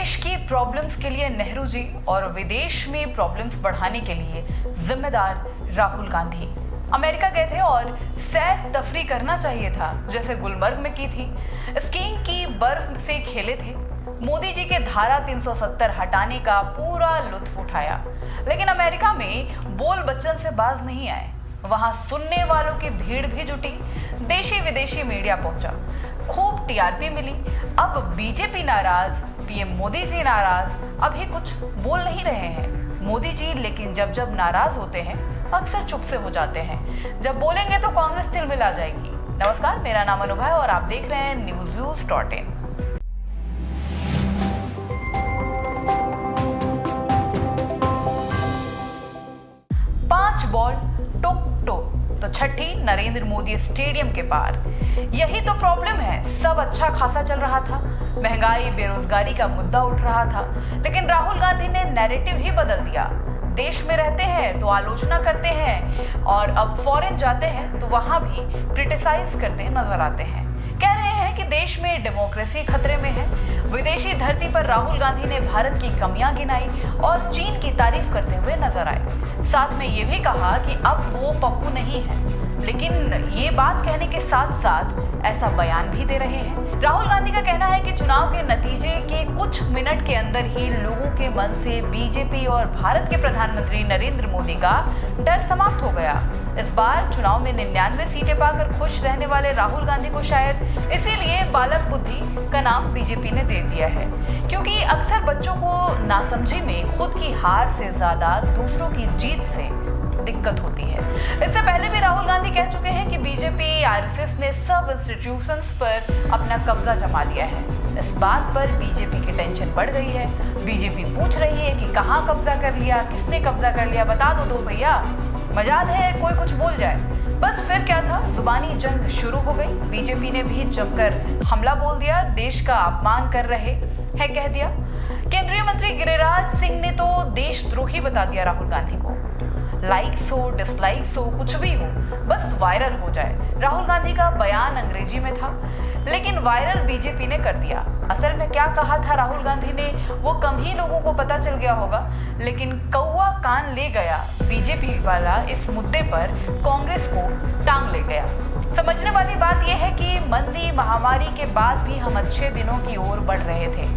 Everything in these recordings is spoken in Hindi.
देश की प्रॉब्लम्स के लिए नेहरू जी और विदेश में प्रॉब्लम्स बढ़ाने के लिए जिम्मेदार राहुल गांधी अमेरिका गए थे और सैर तफरी करना चाहिए था जैसे गुलमर्ग में की थी। स्कीइंग की बर्फ से खेले थे। मोदी जी के धारा 370 हटाने का पूरा लुत्फ उठाया, लेकिन अमेरिका में बोल बच्चन से बाज नहीं आए। वहां सुनने वालों की भीड़ भी जुटी, देशी विदेशी मीडिया पहुंचा, खूब टीआरपी मिली। अब बीजेपी नाराज, पीएम मोदी जी नाराज, अभी कुछ बोल नहीं रहे हैं मोदी जी, लेकिन जब जब नाराज होते हैं अक्सर चुप से हो जाते हैं। जब बोलेंगे तो कांग्रेस तिलमिला जाएगी। नमस्कार, मेरा नाम अनुभव है और आप देख रहे हैं newsviews.in। 5 बॉल टोक टोक तो छठी नरेंद्र मोदी स्टेडियम के पार। यही तो प्रॉब्लम है। सब अच्छा खासा चल रहा था, महंगाई बेरोजगारी का मुद्दा उठ रहा था, लेकिन राहुल गांधी ने नैरेटिव ही बदल दिया। देश में रहते हैं तो आलोचना करते हैं और अब फॉरेन जाते हैं तो वहां भी क्रिटिसाइज करते नजर आते हैं। कह रहे हैं कि देश में डेमोक्रेसी खतरे में है। विदेशी धरती पर राहुल गांधी ने भारत की कमियां गिनाई और चीन की तारीफ करते हुए नजर आए। साथ में ये भी कहा कि अब वो पप्पू नहीं है, लेकिन ये बात कहने के साथ साथ ऐसा बयान भी दे रहे हैं। राहुल गांधी का कहना है कि चुनाव के नतीजे के कुछ मिनट के अंदर ही लोगों के मन से बीजेपी और भारत के प्रधानमंत्री नरेंद्र मोदी का डर समाप्त हो गया। इस बार चुनाव में 99 सीटें पाकर खुश रहने वाले राहुल गांधी को शायद इसीलिए बालक बुद्धि का नाम बीजेपी ने दे दिया है, क्योंकि अक्सर बच्चों को नासमझी में खुद की हार से ज्यादा दूसरों की जीत से दिक्कत होती है। इससे पहले भी राहुल गांधी कह चुके हैं कि बीजेपी आरएसएस ने सब इंस्टीट्यूशंस पर अपना कब्जा जमा लिया है। इस बात पर बीजेपी की टेंशन बढ़ गई है। बीजेपी पूछ रही है कि कहां कब्जा कर लिया, किसने कब्जा कर लिया, बता दो भैया, मजाल है कोई कुछ बोल जाए। बस फिर क्या था, जुबानी जंग शुरू हो गई। बीजेपी ने भी जमकर हमला बोल दिया, देश का अपमान कर रहे हैं कह दिया। केंद्रीय मंत्री गिरिराज सिंह ने तो देशद्रोही बता दिया राहुल गांधी को। लाइक्स हो डिसलाइक्स हो कुछ भी हो, बस वायरल हो जाए। राहुल गांधी का बयान अंग्रेजी में था, लेकिन वायरल बीजेपी ने कर दिया। असल में क्या कहा था राहुल गांधी ने वो कम ही लोगों को पता चल गया होगा, लेकिन कौवा कान ले गया बीजेपी वाला इस मुद्दे पर कांग्रेस को टांग ले गया। समझने वाली बात यह है कि मंदी महामारी के बाद भी हम अच्छे दिनों की ओर बढ़ रहे थे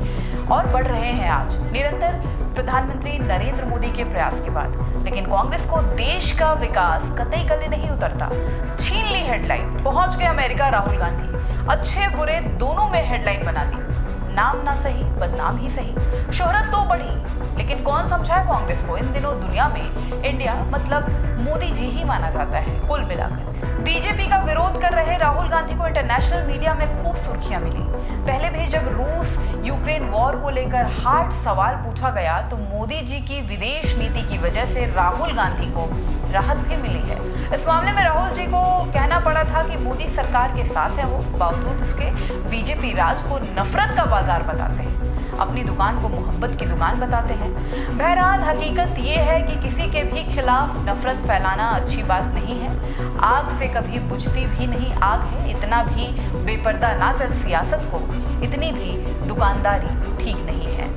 और बढ़ रहे हैं आज, निरंतर प्रधानमंत्री नरेंद्र मोदी के प्रयास के बाद। लेकिन कांग्रेस को देश का विकास कतई गले नहीं उतरता। छीन ली हेडलाइन, पहुंच गए अमेरिका राहुल गांधी, अच्छे बुरे दोनों में हेडलाइन बना दी। नाम ना सही बदनाम ही सही, शोहरत तो बढ़ी, लेकिन कौन समझाए कांग्रेस को। इन दिनों दुनिया में इंडिया मतलब मोदी जी ही माना जाता है। कुल मिलाकर बीजेपी का विरोध कर रहे राहुल गांधी को इंटरनेशनल मीडिया में खूब सुर्खियां मिली। पहले भी जब रूस यूक्रेन वॉर को लेकर हार्ड सवाल पूछा गया तो मोदी जी की विदेश नीति की वजह से राहुल गांधी को राहत भी मिली है। इस मामले में राहुल जी को कहना पड़ा था कि मोदी सरकार के साथ है वो, बावजूद इसके बीजेपी राज को नफरत का बाजार बताते हैं, अपनी दुकान को मोहब्बत की दुकान बताते हैं। बहरहाल हकीकत ये है कि किसी के भी खिलाफ नफरत फैलाना अच्छी बात नहीं है। आग से कभी बुझती भी नहीं आग है। इतना भी बेपर्दा ना कर सियासत को, इतनी भी दुकानदारी ठीक नहीं है।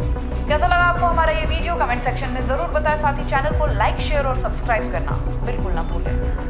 कैसा लगा आपको हमारा ये वीडियो, कमेंट सेक्शन में जरूर बताएं। साथ ही चैनल को लाइक शेयर और सब्सक्राइब करना बिल्कुल ना भूलें।